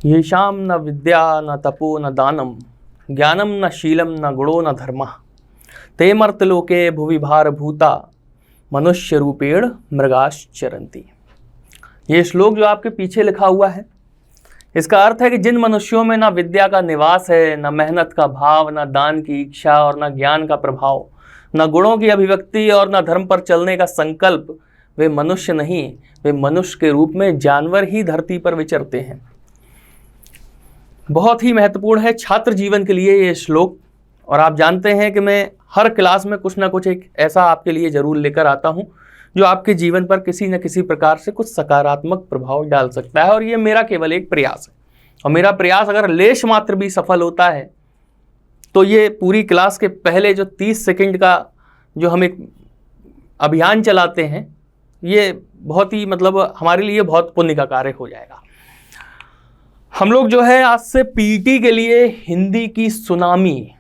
येषां न विद्या न तपो न दानम ज्ञानम न शीलम न गुणो न धर्मः ते मर्त्यलोके भुवि भारभूता मनुष्य रूपेण मृगाश्चरन्ति। ये श्लोक जो आपके पीछे लिखा हुआ है, इसका अर्थ है कि जिन मनुष्यों में ना विद्या का निवास है, न मेहनत का भाव, न दान की इच्छा और न ज्ञान का प्रभाव, न गुणों की अभिव्यक्ति और न धर्म पर चलने का संकल्प, वे मनुष्य नहीं, वे मनुष्य के रूप में जानवर ही धरती पर विचरते हैं। बहुत ही महत्वपूर्ण है छात्र जीवन के लिए ये श्लोक। और आप जानते हैं कि मैं हर क्लास में कुछ ना कुछ एक ऐसा आपके लिए जरूर लेकर आता हूं जो आपके जीवन पर किसी न किसी प्रकार से कुछ सकारात्मक प्रभाव डाल सकता है। और ये मेरा केवल एक प्रयास है, और मेरा प्रयास अगर लेश मात्र भी सफल होता है तो ये पूरी क्लास के पहले जो 30 सेकंड का जो हम एक अभियान चलाते हैं, ये बहुत ही हमारे लिए बहुत पुण्य का कार्य हो जाएगा। हम लोग जो है आज से पीटी के लिए हिंदी की सुनामी,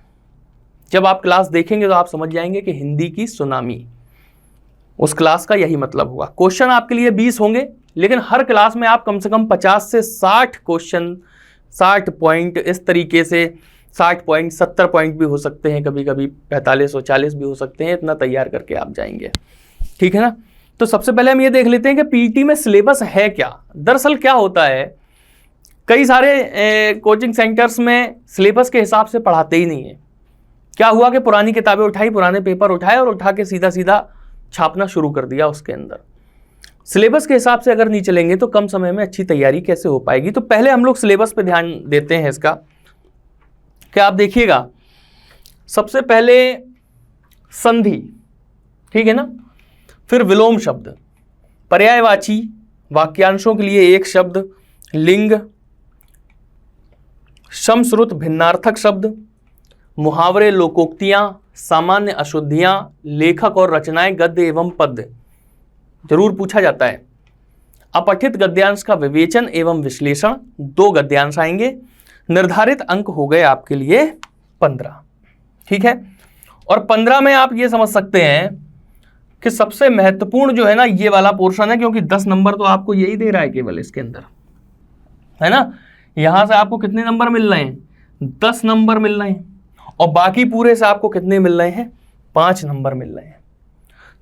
जब आप क्लास देखेंगे तो आप समझ जाएंगे कि हिंदी की सुनामी, उस क्लास का यही मतलब हुआ। क्वेश्चन आपके लिए 20 होंगे, लेकिन हर क्लास में आप कम से कम 50 से 60 क्वेश्चन, 60 पॉइंट, इस तरीके से 60 पॉइंट, 70 पॉइंट भी हो सकते हैं, कभी कभी 45 और 40 भी हो सकते हैं। इतना तैयार करके आप जाएंगे, ठीक है ना। तो सबसे पहले हम ये देख लेते हैं कि पीटी में सिलेबस है क्या। दरअसल क्या होता है, कई सारे कोचिंग सेंटर्स में सिलेबस के हिसाब से पढ़ाते ही नहीं है। क्या हुआ कि पुरानी किताबें उठाई, पुराने पेपर उठाए और उठा के सीधा सीधा छापना शुरू कर दिया उसके अंदर। सिलेबस के हिसाब से अगर नहीं चलेंगे तो कम समय में अच्छी तैयारी कैसे हो पाएगी। तो पहले हम लोग सिलेबस पे ध्यान देते हैं इसका। क्या आप देखिएगा, सबसे पहले संधि, ठीक है ना, फिर विलोम शब्द, पर्यायवाची, वाक्यांशों के लिए एक शब्द, लिंग, समश्रुत भिन्नार्थक शब्द, मुहावरे, लोकोक्तियां, सामान्य अशुद्धियां, लेखक और रचनाएं, गद्य एवं पद्य जरूर पूछा जाता है। अपठित गद्यांश का विवेचन एवं विश्लेषण, 2 गद्यांश आएंगे। निर्धारित अंक हो गए आपके लिए 15, ठीक है। और 15 में आप ये समझ सकते हैं कि सबसे महत्वपूर्ण जो है ना ये वाला पोर्शन है, क्योंकि 10 नंबर तो आपको यही दे रहा है केवल इसके अंदर, है ना। यहां से आपको कितने नंबर मिल रहे हैं, 10 नंबर मिल रहे हैं, और बाकी पूरे से आपको कितने मिल रहे हैं, 5 नंबर मिल रहे हैं।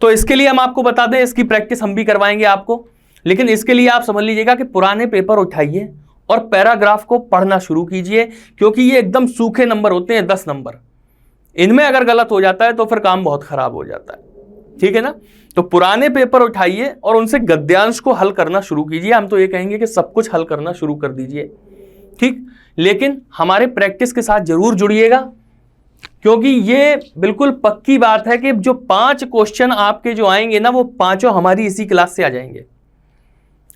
तो इसके लिए हम आपको बता दें, इसकी प्रैक्टिस हम भी करवाएंगे आपको, लेकिन इसके लिए आप समझ लीजिएगा कि पुराने पेपर उठाइए और पैराग्राफ को पढ़ना शुरू कीजिए, क्योंकि ये एकदम सूखे नंबर होते हैं, 10 नंबर। इनमें अगर गलत हो जाता है तो फिर काम बहुत खराब हो जाता है, ठीक है ना। तो पुराने पेपर उठाइए और उनसे गद्यांश को हल करना शुरू कीजिए। हम तो ये कहेंगे कि सब कुछ हल करना शुरू कर दीजिए, ठीक, लेकिन हमारे प्रैक्टिस के साथ जरूर जुड़िएगा, क्योंकि ये बिल्कुल पक्की बात है कि जो 5 क्वेश्चन आपके जो आएंगे ना, वो पांचों हमारी इसी क्लास से आ जाएंगे।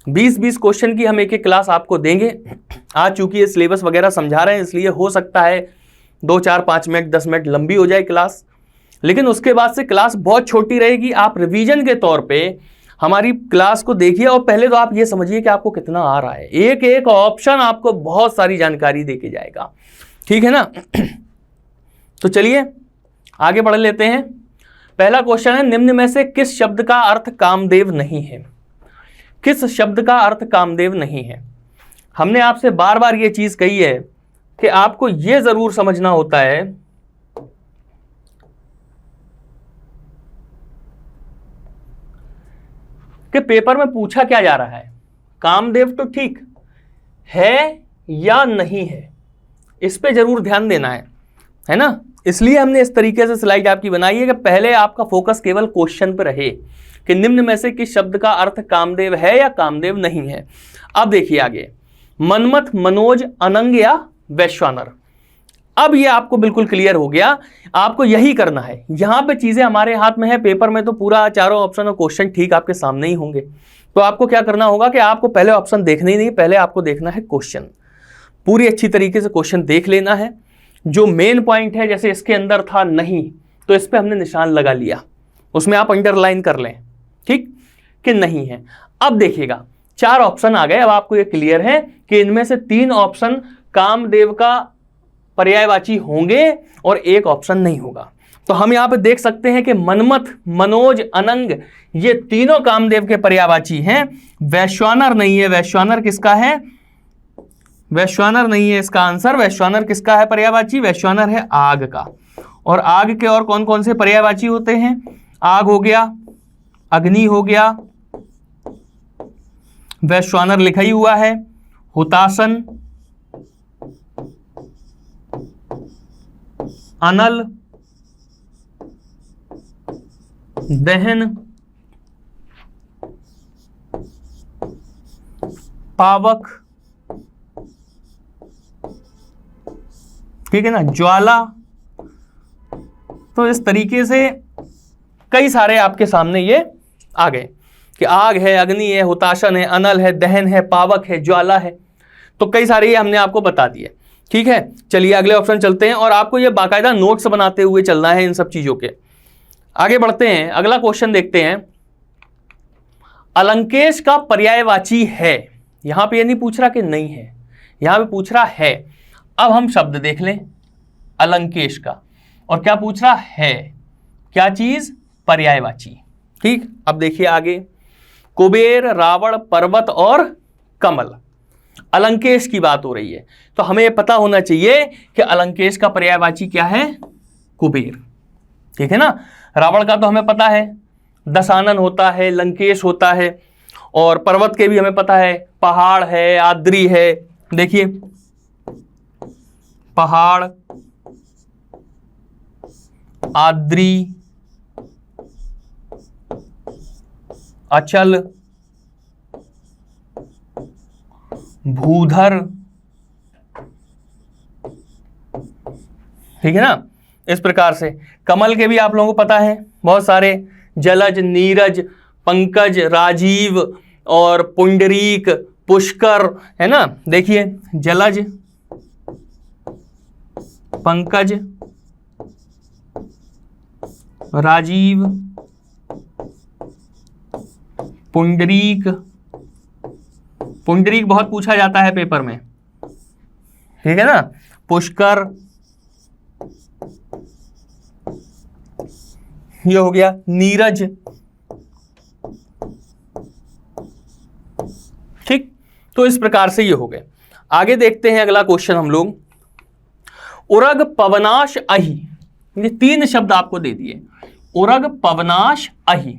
20-20 क्वेश्चन की हम एक क्लास आपको देंगे। आज चूंकि ये सिलेबस वगैरह समझा रहे हैं, इसलिए हो सकता है 2, 4, 5 मिनट, 10 मिनट लंबी हो जाए क्लास, लेकिन उसके बाद से क्लास बहुत छोटी रहेगी। आप रिवीजन के तौर पे हमारी क्लास को देखिए, और पहले तो आप ये समझिए कि आपको कितना आ रहा है। एक एक ऑप्शन आपको बहुत सारी जानकारी देके जाएगा, ठीक है ना। तो चलिए आगे बढ़ लेते हैं। पहला क्वेश्चन है, निम्न में से किस शब्द का अर्थ कामदेव नहीं है। किस शब्द का अर्थ कामदेव नहीं है। हमने आपसे बार बार ये चीज कही है कि आपको यह जरूर समझना होता है कि पेपर में पूछा क्या जा रहा है। कामदेव तो ठीक है या नहीं है, इस पे जरूर ध्यान देना है ना। इसलिए हमने इस तरीके से स्लाइड आपकी बनाई है कि पहले आपका फोकस केवल क्वेश्चन पर रहे कि निम्न में से किस शब्द का अर्थ कामदेव है या कामदेव नहीं है। अब देखिए आगे, मनमथ, मनोज, अनंग या वैश्वानर। अब ये आपको बिल्कुल क्लियर हो गया, आपको यही करना है। यहां पे चीजें हमारे हाथ में है, पेपर में तो पूरा चारों ऑप्शन और क्वेश्चन ठीक आपके सामने ही होंगे। तो आपको क्या करना होगा कि आपको पहले ऑप्शन देखने ही नहीं, पहले आपको देखना है क्वेश्चन। पूरी अच्छी तरीके से क्वेश्चन देख लेना है। जो मेन पॉइंट है, जैसे इसके अंदर था नहीं, तो इस पे हमने निशान लगा लिया, उसमें आप अंडरलाइन कर लें, ठीक, कि नहीं है। अब देखिएगा 4 ऑप्शन आ गए। अब आपको ये क्लियर है कि इनमें से 3 ऑप्शन कामदेव का पर्यायवाची होंगे और 1 ऑप्शन नहीं होगा। तो हम यहां पे देख सकते हैं कि मनमथ, मनोज, अनंग ये तीनों कामदेव के पर्यायवाची हैं। वैश्वानर नहीं है। वैश्वानर किसका है? वैश्वानर नहीं है इसका आंसर। वैश्वानर किसका है पर्यायवाची? वैश्वानर है आग का। और आग के और कौन कौन से पर्यायवाची होते हैं? आग हो गया, अग्नि हो गया, वैश्वानर लिखा ही हुआ है, हुतासन, अनल, दहन, पावक, ठीक है ना, ज्वाला। तो इस तरीके से कई सारे आपके सामने ये आ गए कि आग है, अग्नि है, हुताशन है, अनल है, दहन है, पावक है, ज्वाला है। तो कई सारे ये हमने आपको बता दिए। ठीक है, चलिए अगले ऑप्शन चलते हैं और आपको ये बाकायदा नोट्स बनाते हुए चलना है इन सब चीजों के। आगे बढ़ते हैं, अगला क्वेश्चन देखते हैं। अलंकेश का पर्यायवाची है। यहां पे ये नहीं पूछ रहा कि नहीं है, यहां पे पूछ रहा है। अब हम शब्द देख लें अलंकेश का, और क्या पूछ रहा है? क्या चीज? पर्यायवाची। ठीक, अब देखिए आगे, कुबेर, रावण, पर्वत और कमल। अलंकेश की बात हो रही है, तो हमें यह पता होना चाहिए कि अलंकेश का पर्यायवाची क्या है? कुबेर। ठीक है ना। रावण का तो हमें पता है, दशानन होता है, लंकेश होता है, और पर्वत के भी हमें पता है, पहाड़ है, आद्री है। देखिए, पहाड़, आद्री, अचल, भूधर। ठीक है ना। इस प्रकार से कमल के भी आप लोगों को पता है बहुत सारे, जलज, नीरज, पंकज, राजीव और पुंडरीक, पुष्कर, है ना। देखिए, जलज, पंकज, राजीव, पुंडरीक। पुंडरीक बहुत पूछा जाता है पेपर में, ठीक है ना। पुष्कर, ये हो गया, नीरज। ठीक, तो इस प्रकार से ये हो गए। आगे देखते हैं अगला क्वेश्चन हम लोग। उरग, पवनाश, अहि, ये तीन शब्द आपको दे दिए, उरग, पवनाश, अहि।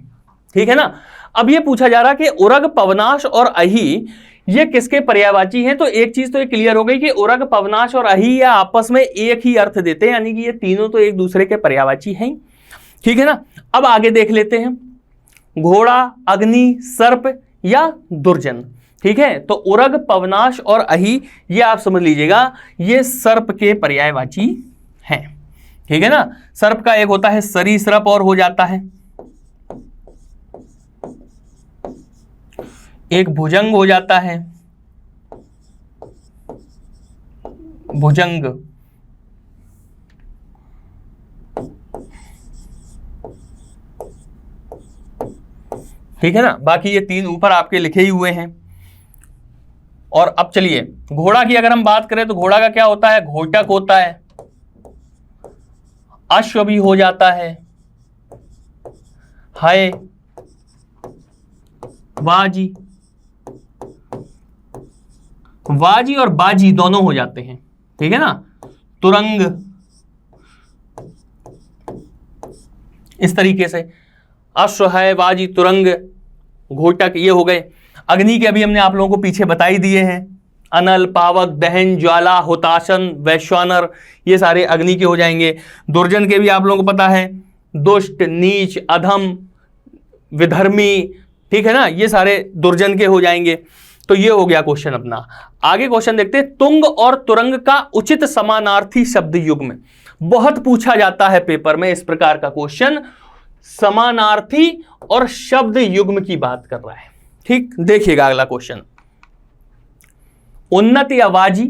ठीक है ना। अब ये पूछा जा रहा कि उरग, पवनाश और अहि ये किसके पर्यायवाची हैं। तो एक चीज तो ये क्लियर हो गई कि उरग, पवनाश और अहि या आपस में एक ही अर्थ देते हैं, यानी कि ये तीनों तो एक दूसरे के पर्यायवाची हैं। ठीक है ना। अब आगे देख लेते हैं, घोड़ा, अग्नि, सर्प या दुर्जन। ठीक है, तो उरग, पवनाश और अहि ये आप समझ लीजिएगा, ये सर्प के पर्यायवाची हैं। ठीक है ना। सर्प का एक होता है सरीसृप और हो जाता है, एक भुजंग हो जाता है, भुजंग। ठीक है ना। बाकी ये तीन ऊपर आपके लिखे ही हुए हैं। और अब चलिए, घोड़ा की अगर हम बात करें तो घोड़ा का क्या होता है? घोटक होता है, अश्व भी हो जाता है, हाय, बाजी, वाजी और बाजी दोनों हो जाते हैं। ठीक है ना। तुरंग, इस तरीके से अश्व है, वाजी, तुरंग, घोटक, ये हो गए। अग्नि के अभी हमने आप लोगों को पीछे बताई दिए हैं, अनल, पावक, दहन, ज्वाला, हुताशन, वैश्वानर, ये सारे अग्नि के हो जाएंगे। दुर्जन के भी आप लोगों को पता है, दुष्ट, नीच, अधम, विधर्मी। ठीक है ना, ये सारे दुर्जन के हो जाएंगे। तो ये हो गया क्वेश्चन अपना। आगे क्वेश्चन देखते हैं, तुंग और तुरंग का उचित समानार्थी शब्द युग्म। बहुत पूछा जाता है पेपर में इस प्रकार का क्वेश्चन, समानार्थी और शब्द युग्म की बात कर रहा है। ठीक, देखिएगा अगला क्वेश्चन। उन्नत या वाजी,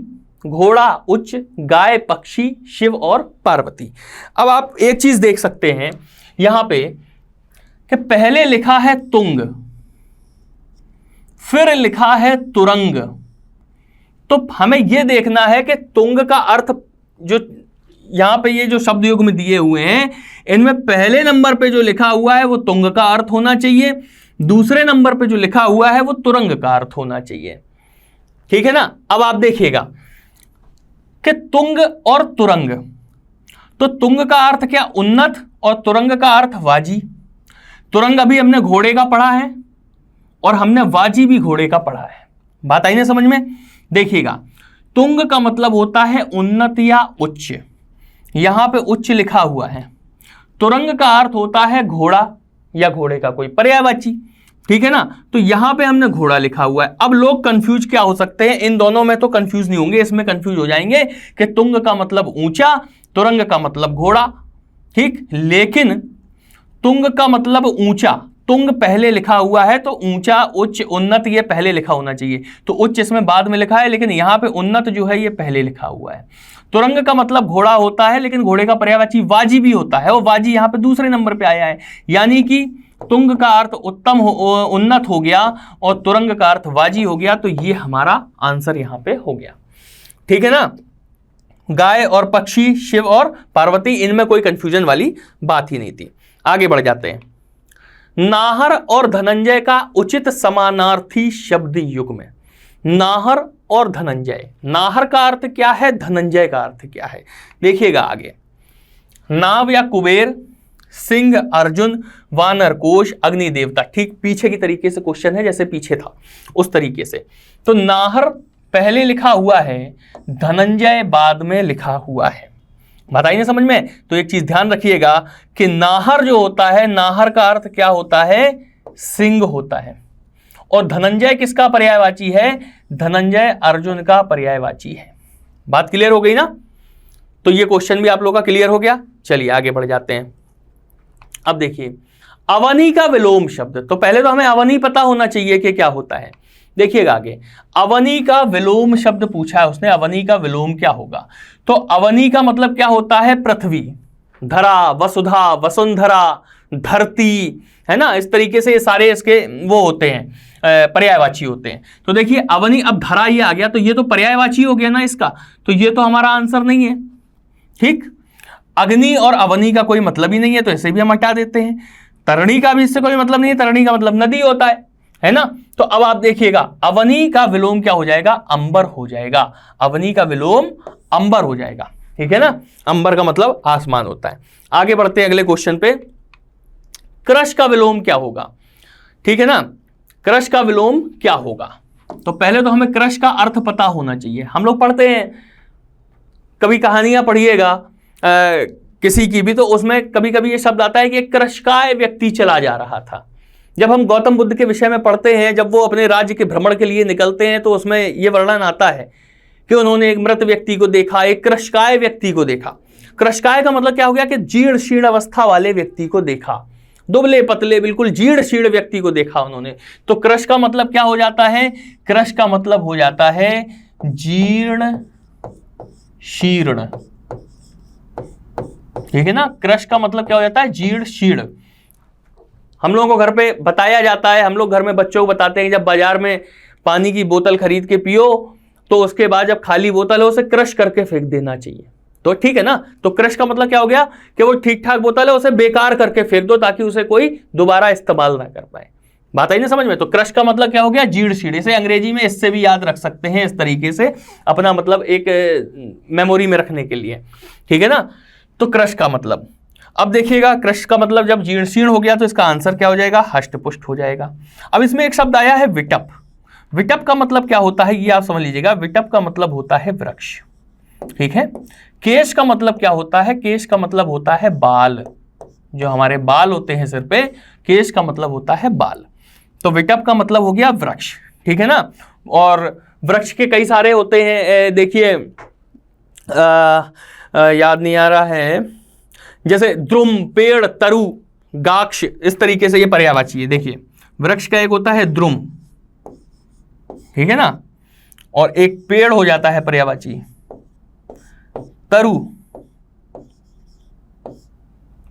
घोड़ा, उच्च, गाय, पक्षी, शिव और पार्वती। अब आप एक चीज देख सकते हैं यहां पे कि पहले लिखा है तुंग, फिर लिखा है तुरंग। तो हमें यह देखना है कि तुंग का अर्थ, जो यहां पे ये जो शब्द युग्म दिए हुए हैं, इनमें पहले नंबर पे जो लिखा हुआ है वो तुंग का अर्थ होना चाहिए, दूसरे नंबर पे जो लिखा हुआ है वो तुरंग का अर्थ होना चाहिए। ठीक है ना। अब आप देखिएगा कि तुंग और तुरंग, तो तुंग का अर्थ क्या, उन्नत, और तुरंग का अर्थ वाजी। तुरंग अभी हमने घोड़े का पढ़ा है और हमने वाजी भी घोड़े का पढ़ा है। बात आई ना समझ में। देखिएगा, तुंग का मतलब होता है उन्नत या उच्च, यहां पे उच्च लिखा हुआ है। तुरंग का अर्थ होता है घोड़ा या घोड़े का कोई पर्यायवाची, ठीक है ना। तो यहां पे हमने घोड़ा लिखा हुआ है। अब लोग कंफ्यूज क्या हो सकते हैं, इन दोनों में तो कंफ्यूज नहीं होंगे, इसमें कंफ्यूज हो जाएंगे कि तुंग का मतलब ऊंचा, तुरंग का मतलब घोड़ा, ठीक। लेकिन तुंग का मतलब ऊंचा, तुंग पहले लिखा हुआ है, तो ऊंचा, उच्च, उन्नत ये पहले लिखा होना चाहिए, तो उच्च इसमें बाद में लिखा है, लेकिन यहां पे उन्नत जो है ये पहले लिखा हुआ है। तुरंग का मतलब घोड़ा होता है, लेकिन घोड़े का पर्यायवाची वाजी भी होता है, और वाजी यहां पे दूसरे नंबर पे आया है, यानी कि तुंग का अर्थ उत्तम उन्नत हो गया और तुरंग का अर्थ वाजी हो गया, तो ये हमारा आंसर यहां पे हो गया, ठीक है ना। गाय और पक्षी, शिव और पार्वती, इनमें कोई कंफ्यूजन वाली बात ही नहीं थी। आगे बढ़ जाते हैं। नाहर और धनंजय का उचित समानार्थी शब्द युग में। नाहर और धनंजय, नाहर का अर्थ क्या है, धनंजय का अर्थ क्या है, देखिएगा आगे। नाव या कुबेर, सिंह, अर्जुन, वानर, कोश, अग्नि देवता, ठीक पीछे की तरीके से क्वेश्चन है, जैसे पीछे था उस तरीके से। तो नाहर पहले लिखा हुआ है, धनंजय बाद में लिखा हुआ है। बताइए समझ में। तो एक चीज ध्यान रखिएगा कि नाहर जो होता है, नाहर का अर्थ क्या होता है, सिंह होता है, और धनंजय किसका पर्यायवाची है, धनंजय अर्जुन का पर्यायवाची है। बात क्लियर हो गई ना। तो ये क्वेश्चन भी आप लोगों का क्लियर हो गया। चलिए आगे बढ़ जाते हैं। अब देखिए, अवनी का विलोम शब्द, तो पहले तो हमें अवनी पता होना चाहिए कि क्या होता है। देखिएगा आगे, अवनी का विलोम शब्द पूछा है उसने, अवनी का विलोम क्या होगा। तो अवनी का मतलब क्या होता है, पृथ्वी, धरा, वसुधा, वसुंधरा, धरती, है ना। इस तरीके से ये सारे इसके वो होते हैं, पर्यायवाची होते हैं। तो देखिए अवनी, अब धरा ये आ गया, तो ये तो पर्यायवाची हो गया ना इसका, तो ये तो हमारा आंसर नहीं है, ठीक। अग्नि और अवनी का कोई मतलब ही नहीं है, तो इसे भी हम हटा देते हैं। तरणी का भी इससे कोई मतलब नहीं है, तरणी का मतलब नदी होता है ना। तो अब आप देखिएगा, अवनी का विलोम क्या हो जाएगा, अंबर हो जाएगा। अवनी का विलोम अंबर हो जाएगा, ठीक है ना। अंबर का मतलब आसमान होता है। आगे बढ़ते हैं अगले क्वेश्चन पे। क्रश का विलोम क्या होगा, ठीक है ना। क्रश का विलोम क्या होगा, तो पहले तो हमें क्रश का अर्थ पता होना चाहिए। हम लोग पढ़ते हैं, कभी कहानियां पढ़िएगा किसी की भी, तो उसमें कभी कभी ये शब्द आता है कि एक क्रशकाय व्यक्ति चला जा रहा था। जब हम गौतम बुद्ध के विषय में पढ़ते हैं, जब वो अपने राज्य के भ्रमण के लिए निकलते हैं, तो उसमें ये वर्णन आता है कि उन्होंने एक मृत व्यक्ति को देखा, एक क्रशकाय व्यक्ति को देखा। क्रशकाय का मतलब क्या हो गया कि जीर्ण शीर्ण अवस्था वाले व्यक्ति को देखा, दुबले पतले बिल्कुल जीर्ण शीर्ण व्यक्ति को देखा उन्होंने। तो क्रश का मतलब क्या हो जाता है, क्रश का मतलब हो जाता है जीर्ण शीर्ण, ठीक है ना। क्रश का मतलब क्या हो जाता है, जीर्ण शीर्ण। हम लोगों को घर पे बताया जाता है, हम लोग घर में बच्चों को बताते हैं, जब बाजार में पानी की बोतल खरीद के पियो, तो उसके बाद जब खाली बोतल है उसे क्रश करके फेंक देना चाहिए, तो ठीक है ना। तो क्रश का मतलब क्या हो गया कि वो ठीक ठाक बोतल है, उसे बेकार करके फेंक दो, ताकि उसे कोई दोबारा इस्तेमाल ना कर पाए। बात आई ना समझ में। तो क्रश का मतलब क्या हो गया, जीर्ण शीर्ण। इसे अंग्रेजी में इससे भी याद रख सकते हैं, इस तरीके से अपना मतलब एक मेमोरी में रखने के लिए, ठीक है ना। तो क्रश का मतलब, अब देखिएगा, क्रश का मतलब जब जीर्ण शीर्ण हो गया, तो इसका आंसर क्या हो जाएगा, हष्टपुष्ट हो जाएगा। अब इसमें एक शब्द आया है विटप। विटप का मतलब क्या होता है, ये आप समझ लीजिएगा। विटप का मतलब होता है वृक्ष, ठीक है। केश का मतलब क्या होता है, केश का मतलब होता है बाल, जो हमारे बाल होते हैं सिर पे, केश का मतलब होता है बाल। तो विटप का मतलब हो गया वृक्ष, ठीक है ना। और वृक्ष के कई सारे होते हैं, देखिए याद नहीं आ रहा है, जैसे द्रुम, पेड़, तरु, गाक्ष, इस तरीके से ये पर्यायवाची है। देखिए वृक्ष का एक होता है द्रुम, ठीक है ना, और एक पेड़ हो जाता है पर्यायवाची तरु,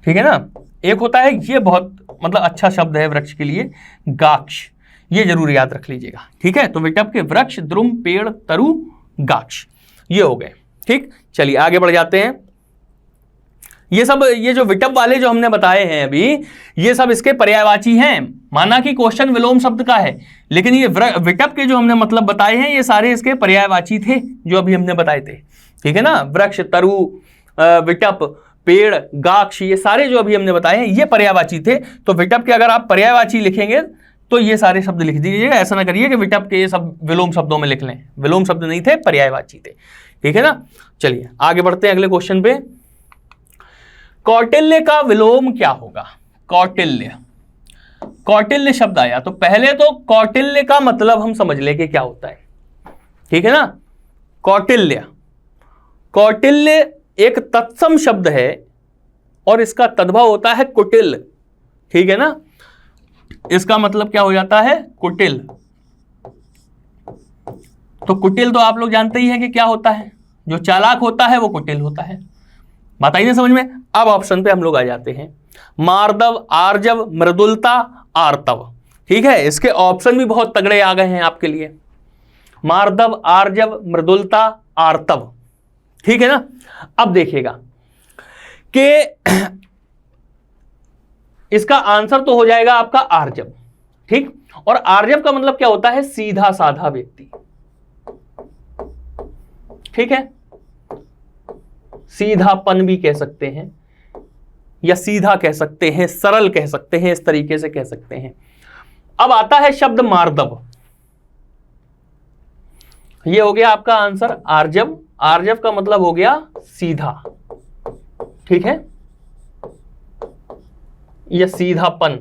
ठीक है ना। एक होता है, ये बहुत मतलब अच्छा शब्द है वृक्ष के लिए, गाक्ष, ये जरूर याद रख लीजिएगा, ठीक है। तो विटप के वृक्ष, द्रुम, पेड़, तरु, गाक्ष, ये हो गए, ठीक। चलिए आगे बढ़ जाते हैं। ये जो विटप वाले जो हमने बताए हैं अभी, ये सब इसके पर्यायवाची हैं। माना कि क्वेश्चन विलोम शब्द का है, लेकिन ये विटप के जो हमने मतलब बताए हैं ये सारे इसके पर्यायवाची थे जो अभी हमने बताए थे। ठीक है ना, वृक्ष, तरु, विटप, पेड़, गाक्ष, ये सारे जो अभी हमने बताए हैं ये पर्यायवाची थे। तो विटप के अगर आप पर्यायवाची लिखेंगे तो ये सारे शब्द लिख दीजिएगा। ऐसा ना करिए कि विटप के ये सब विलोम शब्दों में लिख लें, विलोम शब्द नहीं थे, पर्यायवाची थे। ठीक है ना, चलिए आगे बढ़ते हैं अगले क्वेश्चन पे। कौटिल्य का विलोम क्या होगा? कौटिल्य, कौटिल्य शब्द आया तो पहले तो कौटिल्य का मतलब हम समझ लें कि क्या होता है। ठीक है ना, कौटिल्य, कौटिल्य एक तत्सम शब्द है और इसका तद्भव होता है कुटिल। ठीक है ना, इसका मतलब क्या हो जाता है? कुटिल। तो कुटिल तो आप लोग जानते ही हैं कि क्या होता है, जो चालाक होता है वो कुटिल होता है। बात आई ना समझ में? अब ऑप्शन पे हम लोग आ जाते हैं। मार्दव, आर्जव, मृदुलता, आर्तव। ठीक है, इसके ऑप्शन भी बहुत तगड़े आ गए हैं आपके लिए। मार्दव, आर्जव, मृदुलता, आर्तव। ठीक है ना, अब देखिएगा कि इसका आंसर तो हो जाएगा आपका आर्जव। ठीक, और आर्जव का मतलब क्या होता है? सीधा साधा व्यक्ति। ठीक है, सीधापन भी कह सकते हैं या सीधा कह सकते हैं, सरल कह सकते हैं, इस तरीके से कह सकते हैं। अब आता है शब्द मार्दव, ये हो गया आपका आंसर आर्जव। आर्जव का मतलब हो गया सीधा। ठीक है, या सीधापन।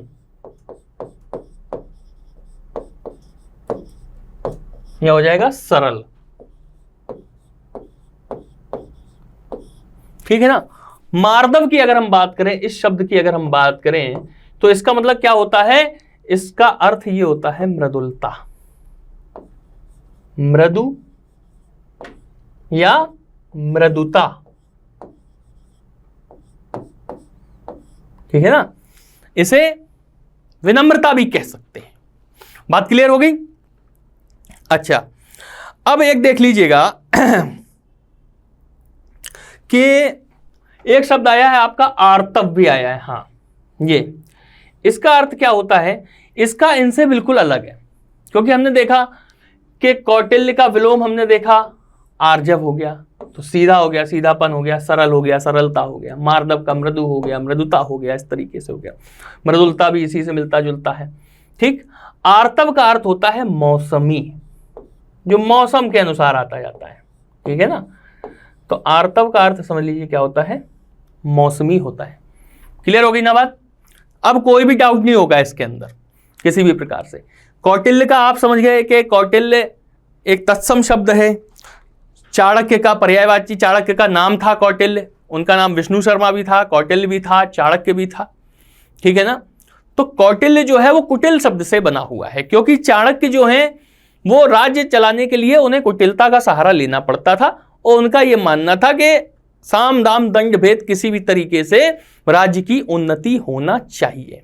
यह हो जाएगा सरल। ठीक है ना, मार्दव की अगर हम बात करें, इस शब्द की अगर हम बात करें तो इसका मतलब क्या होता है? इसका अर्थ ये होता है मृदुलता, मृदु या मृदुता। ठीक है ना, इसे विनम्रता भी कह सकते हैं। बात क्लियर हो गई? अच्छा, अब एक देख लीजिएगा कि एक शब्द आया है आपका आर्तव भी आया है। हाँ, ये इसका अर्थ क्या होता है? इसका इनसे बिल्कुल अलग है, क्योंकि हमने देखा कि कौटिल्य का विलोम हमने देखा आर्जव हो गया, तो सीधा हो गया, सीधापन हो गया, सरल हो गया, सरलता हो गया। मार्दव का मृदु हो गया, मृदुता हो गया, इस तरीके से हो गया। मृदुलता भी इसी से मिलता जुलता है। ठीक, आर्तव का अर्थ होता है मौसमी, जो मौसम के अनुसार आता जाता है। ठीक है ना, तो आर्तव का अर्थ समझ लीजिए क्या होता है? मौसमी होता है। क्लियर हो गई ना बात? अब कोई भी डाउट नहीं होगा इसके अंदर किसी भी प्रकार से। कौटिल्य का आप समझ गए कि कौटिल्य एक तत्सम शब्द है। चाणक्य का पर्यायवाची, चाणक्य का नाम था कौटिल्य, उनका नाम विष्णु शर्मा भी था, कौटिल्य भी था, चाणक्य भी था। ठीक है ना, तो कौटिल्य जो है वो कुटिल शब्द से बना हुआ है, क्योंकि चाणक्य जो है वो राज्य चलाने के लिए उन्हें कुटिलता का सहारा लेना पड़ता था और उनका यह मानना था कि साम दाम दंड भेद किसी भी तरीके से राज्य की उन्नति होना चाहिए।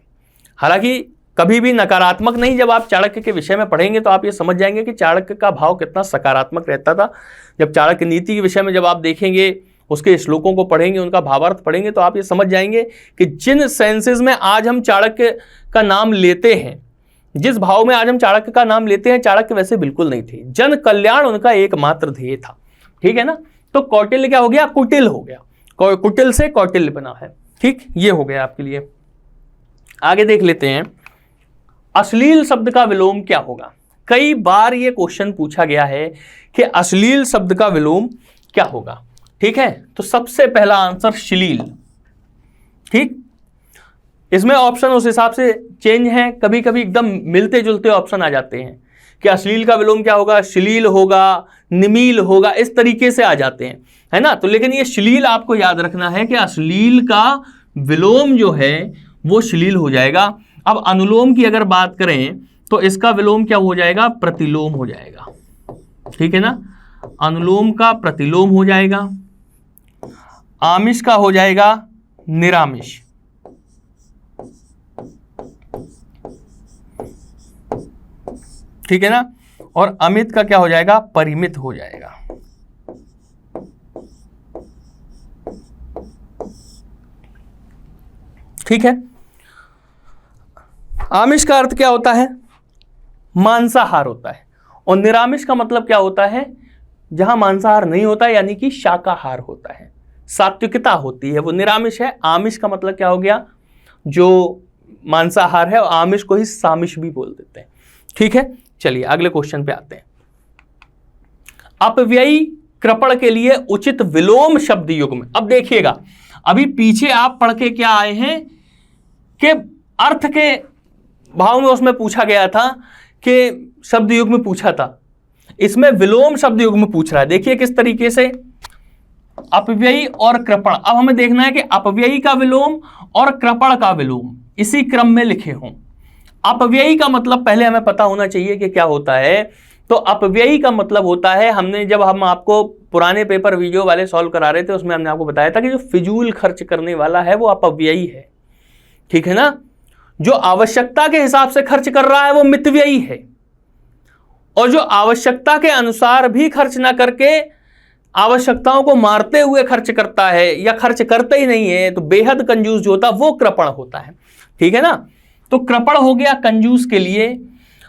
हालांकि कभी भी नकारात्मक नहीं, जब आप चाणक्य के विषय में पढ़ेंगे तो आप ये समझ जाएंगे कि चाणक्य का भाव कितना सकारात्मक रहता था। जब चाणक्य नीति के विषय में जब आप देखेंगे, उसके श्लोकों को पढ़ेंगे, उनका भावार्थ पढ़ेंगे, तो आप ये समझ जाएंगे कि जिन सेंसेस में आज हम चाणक्य का नाम लेते हैं, जिस भाव में आज हम चाणक्य का नाम लेते हैं, चाणक्य वैसे बिल्कुल नहीं थे। जन कल्याण उनका एकमात्र ध्येय था। ठीक है ना, तो कौटिल्य क्या हो गया? कुटिल हो गया, कुटिल से कौटिल्य बना है। ठीक, ये हो गया आपके लिए। आगे देख लेते हैं, अश्लील शब्द का विलोम क्या होगा? कई बार ये क्वेश्चन पूछा गया है कि अश्लील शब्द का विलोम क्या होगा। ठीक है, तो सबसे पहला आंसर श्लील। ठीक, इसमें ऑप्शन उस हिसाब से चेंज है, कभी कभी एकदम मिलते जुलते ऑप्शन आ जाते हैं कि अश्लील का विलोम क्या होगा? श्लील होगा, निमील होगा, इस तरीके से आ जाते हैं, है ना। तो लेकिन ये श्लील आपको याद रखना है कि अश्लील का विलोम जो है वो श्लील हो जाएगा। अब अनुलोम की अगर बात करें तो इसका विलोम क्या हो जाएगा? प्रतिलोम हो जाएगा। ठीक है ना, अनुलोम का प्रतिलोम हो जाएगा। आमिष का हो जाएगा निरामिष। ठीक है ना, और अमित का क्या हो जाएगा? परिमित हो जाएगा। ठीक है। आमिष का अर्थ क्या होता है? मांसाहार होता है। और निरामिष का मतलब क्या होता है? जहां मांसाहार नहीं होता है, यानी कि शाकाहार होता है, सात्विकता होती है, वो निरामिष है। आमिष का मतलब क्या हो गया? जो मांसाहार है, और आमिष को ही सामिष भी बोल देते हैं। ठीक है, चलिए अगले क्वेश्चन पे आते हैं। अपव्ययी कृपण के लिए उचित विलोम शब्द युग्म। अब देखिएगा, अभी पीछे आप पढ़ के क्या आए हैं कि अर्थ के भाव में उसमें पूछा गया था कि शब्द युग्म पूछा था, इसमें विलोम शब्द युग्म पूछ रहा है। देखिए किस तरीके से, अपव्ययी और कृपण। अब हमें देखना है कि अपव्ययी का विलोम और कृपण का विलोम इसी क्रम में लिखे हों। अपव्ययी का मतलब पहले हमें पता होना चाहिए कि क्या होता है। तो अपव्ययी का मतलब होता है, जब हम आपको पुराने पेपर वीडियो वाले सॉल्व करा रहे थे, उसमें हमने आपको बताया था कि जो फिजूल खर्च करने वाला है वो अपव्ययी है। ठीक है ना? जो आवश्यकता के हिसाब से खर्च कर रहा है वो मितव्ययी है, और जो आवश्यकता के अनुसार भी खर्च ना करके आवश्यकताओं को मारते हुए खर्च करता है या खर्च करता ही नहीं है, तो बेहद कंजूस जो होता है वो कृपण होता है। ठीक है ना? तो कृपण हो गया कंजूस के लिए,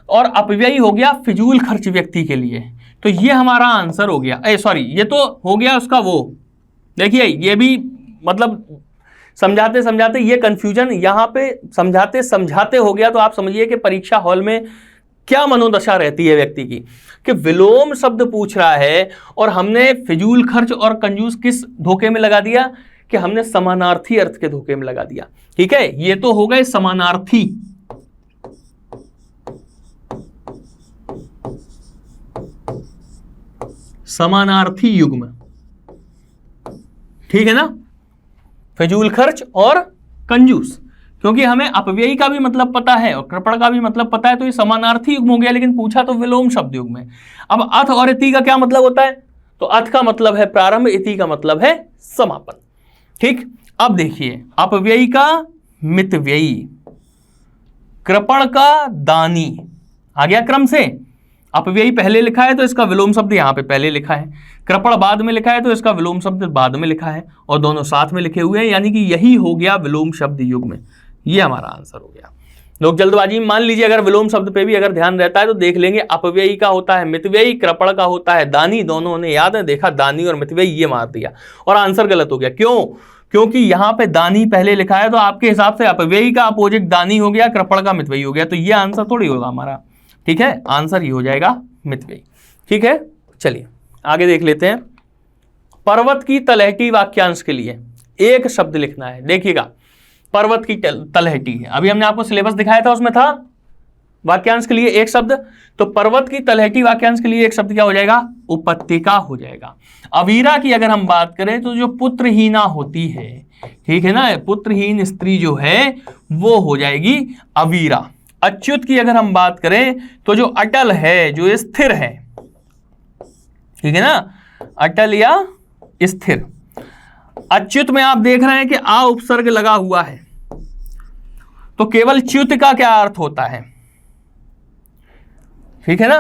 और अपव्ययी हो गया फिजूल खर्च व्यक्ति के लिए। तो ये हमारा आंसर हो गया। सॉरी, ये तो हो गया उसका वो। देखिए ये भी मतलब समझाते समझाते ये कंफ्यूजन यहाँ पे समझाते समझाते हो गया। तो आप समझिए कि परीक्षा हॉल में क्या मनोदशा रहती है व्यक्ति की, कि विलोम शब्द पूछ रहा है और हमने फिजूल खर्च और कंजूस किस धोखे में लगा दिया, कि हमने समानार्थी अर्थ के धोखे में लगा दिया। ठीक है, ये तो हो गए समानार्थी। समानार्थी युग्म, ठीक है ना? फिजूल खर्च और कंजूस, क्योंकि हमें अपव्ययी का भी मतलब पता है और कृपण का भी मतलब पता है, तो ये समानार्थी युग्म हो गया। लेकिन पूछा तो विलोम शब्द युग्म है। अब अथ और इति का क्या मतलब होता है? तो अथ का मतलब है प्रारंभ, इति का मतलब है समापन। ठीक, अब देखिए, अपव्ययी का मितव्ययी, कृपण का दानी, आ गया क्रम से। अपव्ययी पहले लिखा है तो इसका विलोम शब्द यहां पे पहले लिखा है, कृपण बाद में लिखा है तो इसका विलोम शब्द बाद में लिखा है, और दोनों साथ में लिखे हुए हैं, यानी कि यही हो गया विलोम शब्द युग्म। ये हमारा आंसर हो गया। लोग जल्दबाजी में मान लीजिए, अगर विलोम शब्द पे भी अगर ध्यान रहता है तो देख लेंगे, अपव्ययी का होता है मितव्ययी, कृपण का होता है दानी। दोनों ने याद है, देखा दानी और मितव्ययी, ये मार दिया और आंसर गलत हो गया। क्यों? क्योंकि यहां पे दानी पहले लिखा है, तो आपके हिसाब से अपव्ययी का अपोजिट दानी हो गया, कृपण का मितव्ययी हो गया। तो ये आंसर थोड़ी होगा हमारा। ठीक है, आंसर ये हो जाएगा मितव्ययी। ठीक है, चलिए आगे देख लेते हैं। पर्वत की तलहटी वाक्यांश के लिए एक शब्द लिखना है। देखिएगा, पर्वत की तलहटी है, अभी हमने आपको सिलेबस दिखाया था, उसमें था वाक्यांश के लिए एक शब्द। तो पर्वत की तलहटी वाक्यांश के लिए एक शब्द क्या हो जाएगा? उपत्यका हो जाएगा। अवीरा की अगर हम बात करें तो जो पुत्रहीना होती है, ठीक है ना, पुत्रहीन स्त्री जो है वो हो जाएगी अवीरा। अच्युत की अगर हम बात करें तो जो अटल है, जो स्थिर है, ठीक है ना, अटल या स्थिर। अच्युत में आप देख रहे हैं कि आ उपसर्ग लगा हुआ है, तो केवल च्युत का क्या अर्थ होता है? ठीक है ना,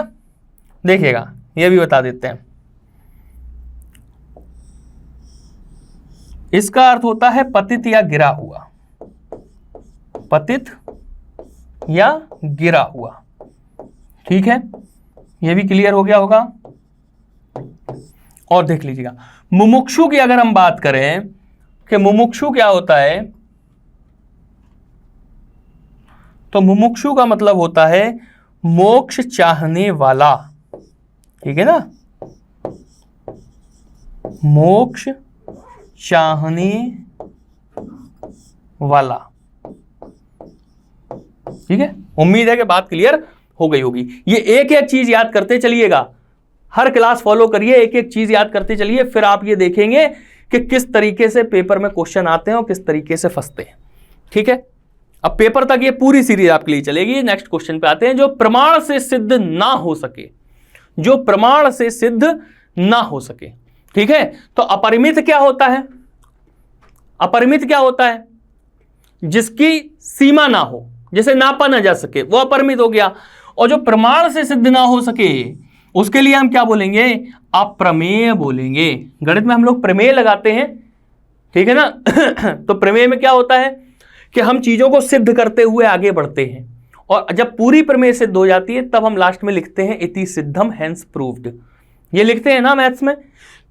देखिएगा ये भी बता देते हैं। इसका अर्थ होता है पतित या गिरा हुआ, पतित या गिरा हुआ। ठीक है, यह भी क्लियर हो गया होगा। और देख लीजिएगा, मुमुक्षु की अगर हम बात करें कि मुमुक्षु क्या होता है, तो मुमुक्षु का मतलब होता है मोक्ष चाहने वाला। ठीक है ना, मोक्ष चाहने वाला। ठीक है, उम्मीद है कि बात क्लियर हो गई होगी। ये एक एक चीज याद करते चलिएगा, हर क्लास फॉलो करिए, एक एक चीज याद करते चलिए, फिर आप ये देखेंगे कि किस तरीके से पेपर में क्वेश्चन आते हैं और किस तरीके से फंसते हैं। ठीक है, अब पेपर तक ये पूरी सीरीज आपके लिए चलेगी। नेक्स्ट क्वेश्चन पे आते हैं, जो प्रमाण से सिद्ध ना हो सके, जो प्रमाण से सिद्ध ना हो सके। ठीक है, तो अपरिमित क्या होता है? अपरिमित क्या होता है? जिसकी सीमा ना हो, जिसे नापा ना जा सके, वो अपरिमित हो गया। और जो प्रमाण से सिद्ध ना हो सके, उसके लिए हम क्या बोलेंगे? अप्रमेय बोलेंगे। गणित में हम लोग प्रमेय लगाते हैं, ठीक है ना। तो प्रमेय में क्या होता है कि हम चीजों को सिद्ध करते हुए आगे बढ़ते हैं, और जब पूरी प्रमेय सिद्ध हो जाती है तब हम लास्ट में लिखते हैं इति सिद्धम हेंस प्रूव्ड, ये लिखते हैं ना मैथ्स में।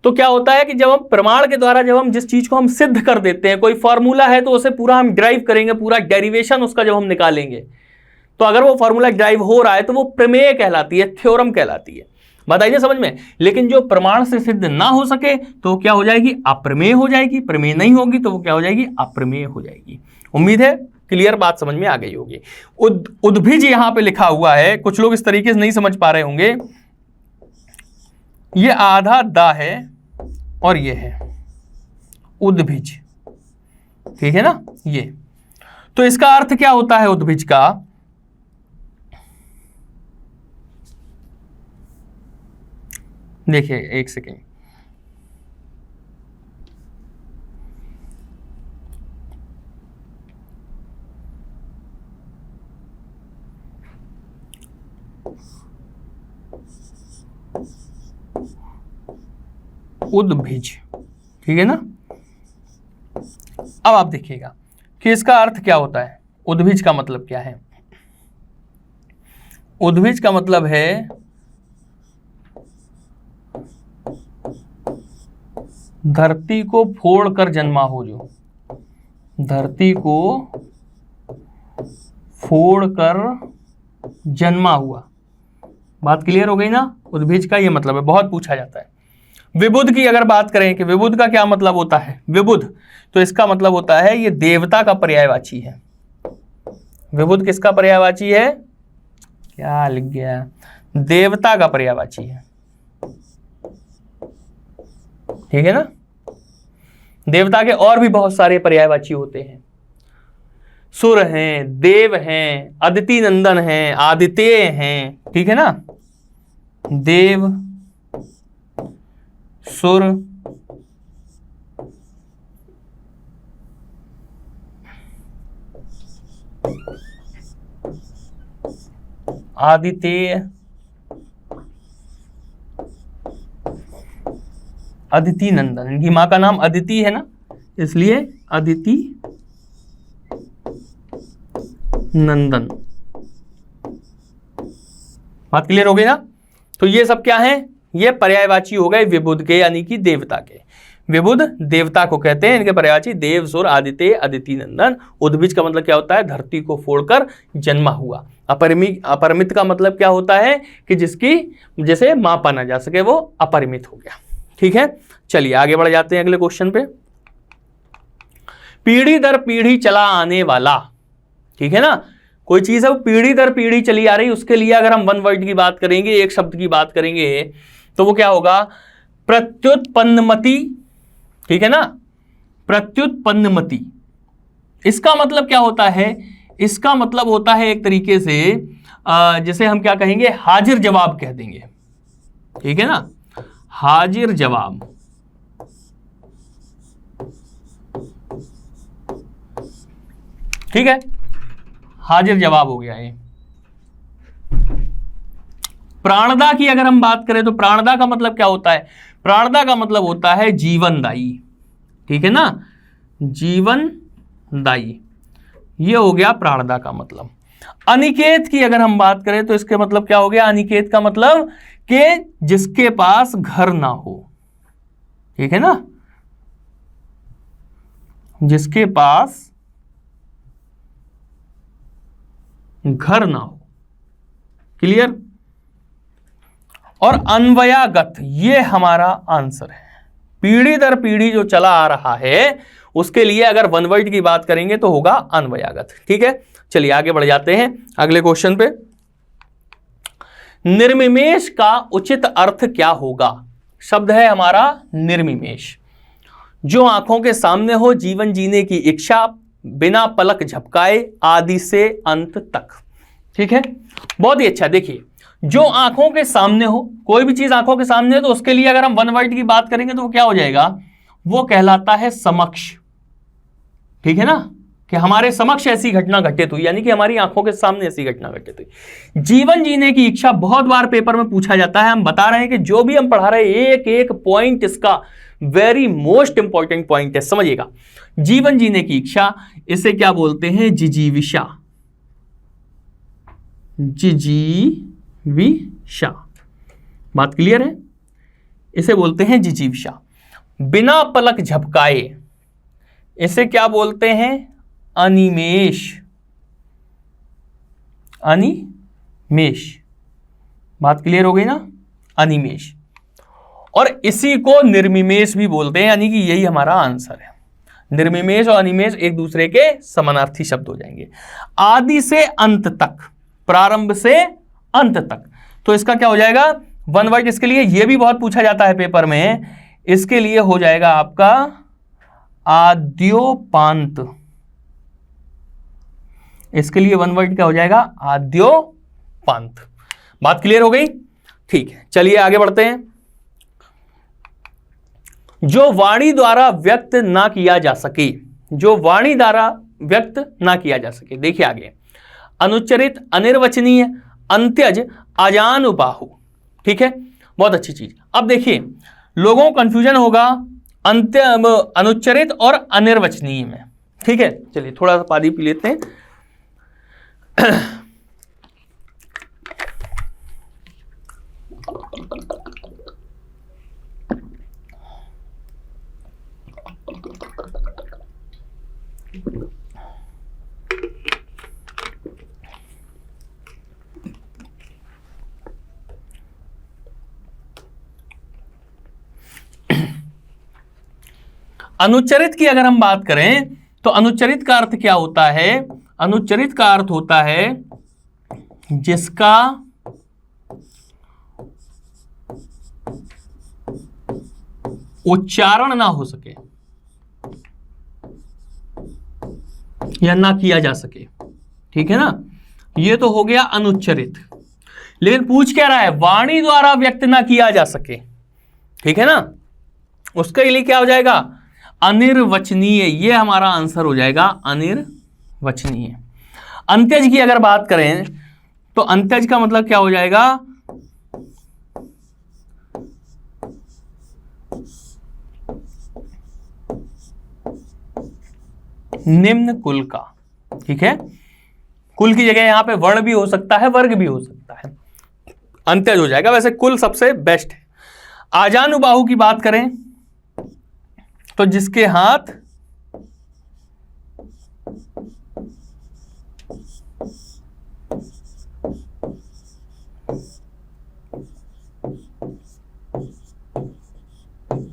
तो क्या होता है कि जब हम प्रमाण के द्वारा जब हम जिस चीज को हम सिद्ध कर देते हैं, कोई फॉर्मूला है तो उसे पूरा हम ड्राइव करेंगे, पूरा डेरिवेशन उसका जब हम निकालेंगे, तो अगर वो फॉर्मूला ड्राइव हो रहा है तो वो प्रमेय कहलाती है, थ्योरम कहलाती है। बताइए समझ में। लेकिन जो प्रमाण से सिद्ध ना हो सके तो क्या हो जाएगी, अप्रमेय हो जाएगी। प्रमेय नहीं होगी तो वो क्या हो जाएगी, अप्रमेय हो जाएगी। उम्मीद है क्लियर बात समझ में आ गई होगी। उद्भिज यहां पे लिखा हुआ है, कुछ लोग इस तरीके से नहीं समझ पा रहे होंगे। ये आधा दा है और ये है उद्भिज, ठीक है ना। ये तो इसका अर्थ क्या होता है उद्भिज का, देखिए एक सेकेंड, उद्भिज, ठीक है ना। अब आप देखिएगा कि इसका अर्थ क्या होता है। उद्भिज का मतलब क्या है, उद्भिज का मतलब है धरती को फोड़कर जन्मा हो, जो धरती को फोड़कर जन्मा हुआ। बात क्लियर हो गई ना। उद्भिज का ये मतलब है, बहुत पूछा जाता है। विबुध की अगर बात करें कि विबुध का क्या मतलब होता है, विबुध तो इसका मतलब होता है ये देवता का पर्यायवाची है। विबुध किसका पर्यायवाची है, क्या लिख गया, देवता का पर्यायवाची है, ठीक है ना। देवता के और भी बहुत सारे पर्यायवाची होते हैं, सुर हैं, देव हैं, अदिति नंदन हैं, आदित्य हैं, ठीक है ना। देव, सुर, आदित्य, अदिति नंदन, इनकी मां का नाम अदिति है ना, इसलिए अदिति नंदन। बात क्लियर हो गई ना। तो ये सब क्या है, ये पर्यायवाची हो गए विबुध के, यानी कि देवता के। विबुध देवता को कहते हैं, इनके पर्यायवाची देव, सुर, आदित्य, अदिति नंदन। उद्भिज का मतलब क्या होता है, धरती को फोड़कर जन्मा हुआ। अपरिमित का मतलब क्या होता है कि जिसकी जैसे मापा ना जा सके, वो अपरिमित हो गया, ठीक है। चलिए आगे बढ़ जाते हैं अगले क्वेश्चन पे। पीढ़ी दर पीढ़ी चला आने वाला, ठीक है ना। कोई चीज है वो पीढ़ी दर पीढ़ी चली आ रही, उसके लिए अगर हम वन वर्ड की बात करेंगे, एक शब्द की बात करेंगे, तो वो क्या होगा, प्रत्युत्पन्नमति, ठीक है ना। प्रत्युत्पन्नमति, इसका मतलब क्या होता है, इसका मतलब होता है एक तरीके से जैसे हम क्या कहेंगे, हाजिर जवाब कह देंगे, ठीक है ना। हाजिर जवाब, ठीक है, हाजिर जवाब हो गया ये। प्राणदा की अगर हम बात करें तो प्राणदा का मतलब क्या होता है, प्राणदा का मतलब होता है जीवनदायी, ठीक है ना, जीवनदायी, ये हो गया प्राणदा का मतलब। अनिकेत की अगर हम बात करें तो इसके मतलब क्या हो गया, अनिकेत का मतलब कि जिसके पास घर ना हो, ठीक है ना, जिसके पास घर ना हो, क्लियर। और अन्वयागत, ये हमारा आंसर है। पीढ़ी दर पीढ़ी जो चला आ रहा है उसके लिए अगर वन वर्ड की बात करेंगे तो होगा अन्वयागत, ठीक है। चलिए आगे बढ़ जाते हैं अगले क्वेश्चन पे। निर्मिमेष का उचित अर्थ क्या होगा, शब्द है हमारा निर्मिमेष। जो आंखों के सामने हो, जीवन जीने की इच्छा, बिना पलक झपकाए, आदि से अंत तक, ठीक है। बहुत ही अच्छा। देखिए जो आंखों के सामने हो, कोई भी चीज आंखों के सामने है तो उसके लिए अगर हम वन वर्ड की बात करेंगे तो वो क्या हो जाएगा, वो कहलाता है समक्ष, ठीक है ना, कि हमारे समक्ष ऐसी घटना घटित हुई, यानी कि हमारी आंखों के सामने ऐसी घटना घटित हुई। जीवन जीने की इच्छा बहुत बार पेपर में पूछा जाता है। हम बता रहे हैं कि जो भी हम पढ़ा रहे हैं एक एक पॉइंट इसका वेरी मोस्ट इंपॉर्टेंट पॉइंट है, समझिएगा। जीवन जीने की इच्छा, इसे क्या बोलते हैं? जिजीविषा। जिजीविषा, बात क्लियर है? इसे बोलते हैं जिजीविषा। बिना पलक झपकाए, इसे क्या बोलते हैं? अनिमेष। अनिमेष, बात क्लियर हो गई ना? अनिमेष। और इसी को निर्मिमेष भी बोलते हैं, यानी कि यही हमारा आंसर है। निर्मिमेष और अनिमेष एक दूसरे के समानार्थी शब्द हो जाएंगे। आदि से अंत तक, प्रारंभ से अंत तक, तो इसका क्या हो जाएगा? वन वर्ड इसके लिए, यह भी बहुत पूछा जाता है पेपर में, इसके लिए हो जाएगा आपका आद्योपांत। इसके लिए वन वर्ड क्या हो जाएगा? आद्योपांत। बात क्लियर हो गई? ठीक है, चलिए आगे बढ़ते हैं। जो वाणी द्वारा व्यक्त ना किया जा सके, जो वाणी द्वारा व्यक्त ना किया जा सके, देखिए आगे। अनुच्चरित, अनिर्वचनीय, अंत्यज, अजानुबाहु। ठीक है, बहुत अच्छी चीज। अब देखिए, लोगों को कंफ्यूजन होगा अनुच्चरित और अनिर्वचनीय में। ठीक है, चलिए थोड़ा सा पानी पी लेते हैं। अनुच्चरित की अगर हम बात करें तो अनुच्चरित का अर्थ क्या होता है? अनुच्चरित का अर्थ होता है जिसका उच्चारण ना हो सके या ना किया जा सके। ठीक है ना, ये तो हो गया अनुच्चरित। लेकिन पूछ क्या रहा है? वाणी द्वारा व्यक्त ना किया जा सके। ठीक है ना, उसके लिए क्या हो जाएगा? अनिर्वचनीय। ये हमारा आंसर हो जाएगा, अनिर्वचनीय। अंत्यज की अगर बात करें तो अंत्यज का मतलब क्या हो जाएगा? निम्न कुल का। ठीक है, कुल की जगह यहां पे वर्ण भी हो सकता है, वर्ग भी हो सकता है, अंत्यज हो जाएगा। वैसे कुल सबसे बेस्ट है। आजानुबाहु की बात करें तो जिसके हाथ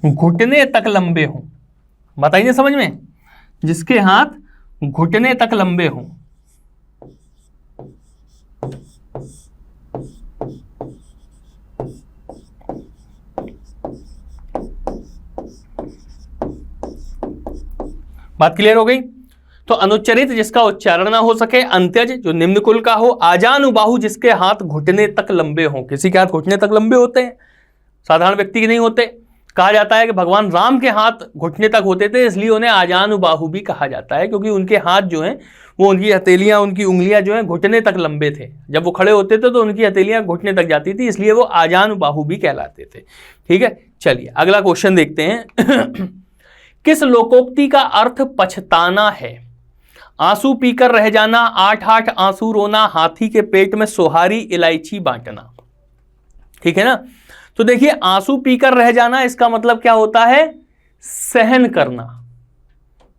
घुटने तक लंबे हों। बताइए समझ में? जिसके हाथ घुटने तक लंबे हों। बात क्लियर हो गई? तो अनुच्चरित जिसका उच्चारण ना हो सके, अंत्यज जो निम्न कुल का हो, आजानुबाहु जिसके हाथ घुटने तक लंबे हों। किसी के हाथ घुटने तक लंबे होते हैं, साधारण व्यक्ति के नहीं होते। कहा जाता है कि भगवान राम के हाथ घुटने तक होते थे, इसलिए उन्हें आजानुबाहु भी कहा जाता है, क्योंकि उनके हाथ जो हैं वो, उनकी हथेलियां, उनकी उंगलियां जो हैं घुटने तक लंबे थे। जब वो खड़े होते थे तो उनकी हथेलियां घुटने तक जाती थी, इसलिए वो आजानुबाहु भी कहलाते थे। ठीक है, चलिए अगला क्वेश्चन देखते हैं। किस लोकोक्ति का अर्थ पछताना है? आंसू पीकर रह जाना, 8-8 आंसू रोना, हाथी के पेट में सोहारी, इलायची बांटना। ठीक है ना, तो देखिए आंसू पीकर रह जाना, इसका मतलब क्या होता है? सहन करना।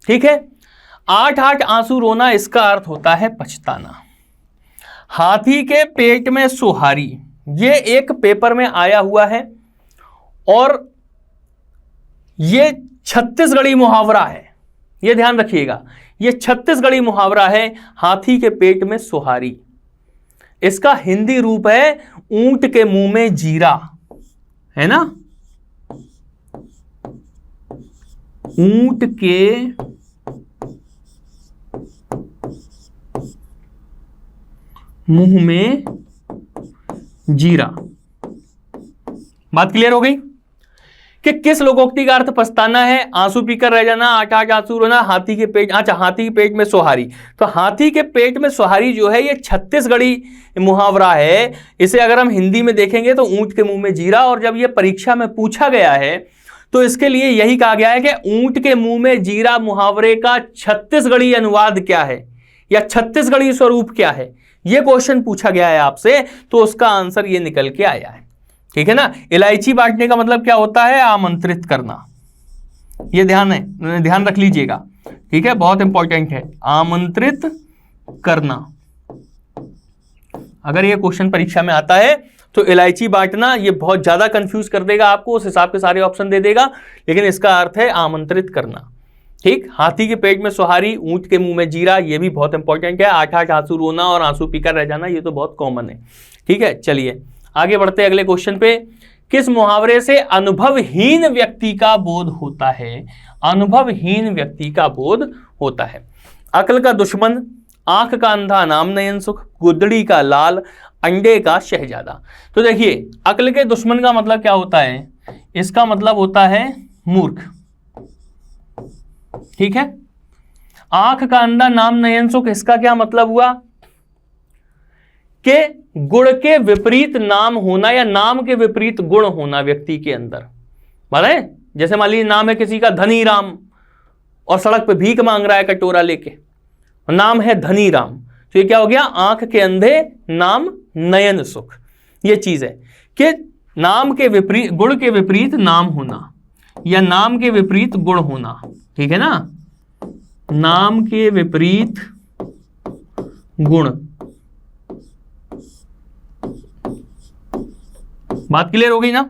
ठीक है, 8-8 आंसू रोना, इसका अर्थ होता है पछताना। हाथी के पेट में सोहारी, ये एक पेपर में आया हुआ है और ये छत्तीसगढ़ी मुहावरा है। ये ध्यान रखिएगा, ये छत्तीसगढ़ी मुहावरा है, हाथी के पेट में सोहारी। इसका हिंदी रूप है ऊंट के मुंह में जीरा, है ना? ऊंट के मुंह में जीरा। बात क्लियर हो गई कि किस लोकोक्ति का अर्थ पछताना है? आंसू पीकर रह जाना, 8-8 आंसू रोना, हाथी के पेट, अच्छा हाथी के पेट में सोहारी। तो हाथी के पेट में सोहारी जो है ये छत्तीसगढ़ी मुहावरा है। इसे अगर हम हिंदी में देखेंगे तो ऊंट के मुंह में जीरा। और जब ये परीक्षा में पूछा गया है तो इसके लिए यही कहा गया है कि ऊंट के मुंह में जीरा मुहावरे का छत्तीसगढ़ी अनुवाद क्या है या छत्तीसगढ़ी स्वरूप क्या है, यह क्वेश्चन पूछा गया है आपसे, तो उसका आंसर ये निकल के आया है। ठीक है ना। इलायची बांटने का मतलब क्या होता है? आमंत्रित करना। ये ध्यान रख लीजिएगा, ठीक है, बहुत इंपॉर्टेंट है, आमंत्रित करना। अगर ये क्वेश्चन परीक्षा में आता है तो इलायची बांटना ये बहुत ज्यादा कंफ्यूज कर देगा आपको, उस हिसाब के सारे ऑप्शन दे देगा, लेकिन इसका अर्थ है आमंत्रित करना। ठीक। हाथी के पेट में सुहारी, ऊंट के मुंह में जीरा, ये भी बहुत इंपॉर्टेंट है। 8-8 आंसू रोना और आंसू पीकर रह जाना, ये तो बहुत कॉमन है। ठीक है, चलिए आगे बढ़ते हैं अगले क्वेश्चन पे। किस मुहावरे से अनुभवहीन व्यक्ति का बोध होता है? अनुभवहीन व्यक्ति का बोध होता है। अक्ल का दुश्मन, आंख का अंधा नाम नयन सुख, गुदड़ी का लाल, अंडे का शहजादा। तो देखिए, अक्ल के दुश्मन का मतलब क्या होता है? इसका मतलब होता है मूर्ख। ठीक है। आंख का अंधा नाम नयन सुख, इसका क्या मतलब हुआ कि गुण के विपरीत नाम होना या नाम के विपरीत गुण होना व्यक्ति के अंदर। माने जैसे मान लीजिए नाम है किसी का धनी राम और सड़क पे भीख मांग रहा है कटोरा लेके, नाम है धनी राम, तो ये क्या हो गया? आंख के अंधे नाम नयन सुख। ये चीज है कि नाम के विपरीत, गुण के विपरीत नाम होना या नाम के विपरीत गुण होना। ठीक है ना, नाम के विपरीत गुण। बात क्लियर हो गई ना।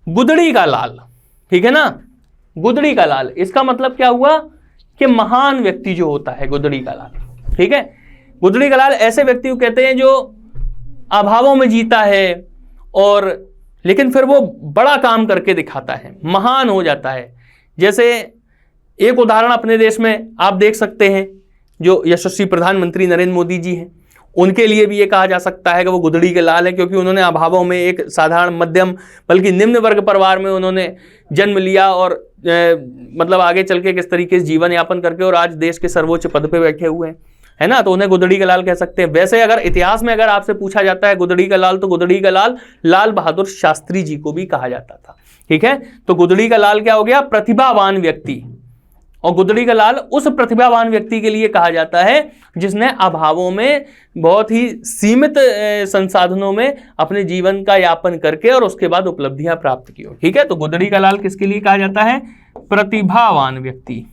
गुदड़ी का लाल, ठीक है ना, गुदड़ी का लाल, इसका मतलब क्या हुआ कि महान व्यक्ति जो होता है गुदड़ी का लाल। ठीक है, गुदड़ी का लाल ऐसे व्यक्ति को कहते हैं जो अभावों में जीता है और लेकिन फिर वो बड़ा काम करके दिखाता है, महान हो जाता है। जैसे एक उदाहरण अपने देश में आप देख सकते हैं, जो यशस्वी प्रधानमंत्री नरेंद्र मोदी जी हैं, उनके लिए भी ये कहा जा सकता है कि वो गुदड़ी के लाल है, क्योंकि उन्होंने अभावों में एक साधारण मध्यम बल्कि निम्न वर्ग परिवार में उन्होंने जन्म लिया और मतलब आगे चल के किस तरीके से जीवन यापन करके और आज देश के सर्वोच्च पद पे बैठे हुए हैं, है ना, तो उन्हें गुदड़ी का लाल कह सकते हैं। वैसे अगर इतिहास में अगर आपसे पूछा जाता है गुदड़ी का लाल, तो गुदड़ी का लाल लाल बहादुर शास्त्री जी को भी कहा जाता था। ठीक है, तो गुदड़ी का लाल क्या हो गया? प्रतिभावान व्यक्ति। और गुदड़ी का लाल उस प्रतिभावान व्यक्ति के लिए कहा जाता है जिसने अभावों में बहुत ही सीमित संसाधनों में अपने जीवन का यापन करके और उसके बाद उपलब्धियां प्राप्त की हो। ठीक है, तो गुदड़ी का लाल किसके लिए कहा जाता है? प्रतिभावान व्यक्ति।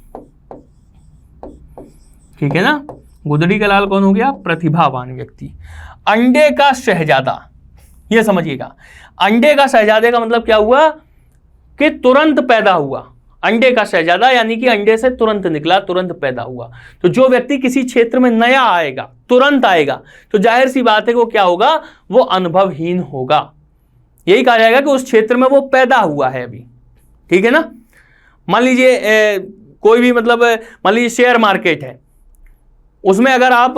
ठीक है ना, गुदड़ी का लाल कौन हो गया? प्रतिभावान व्यक्ति। अंडे का शहजादा, यह समझिएगा, अंडे का शहजादे का मतलब क्या हुआ कि तुरंत पैदा हुआ। अंडे का शहजादा यानी कि अंडे से तुरंत निकला, तुरंत पैदा हुआ। तो जो व्यक्ति किसी क्षेत्र में नया आएगा, तुरंत आएगा, तो जाहिर सी बात है कि वो क्या होगा? वो अनुभवहीन होगा। यही कहा जाएगा कि उस क्षेत्र में वो पैदा हुआ है अभी। ठीक है ना। मान लीजिए कोई भी मतलब मान लीजिए शेयर मार्केट है, उसमें अगर आप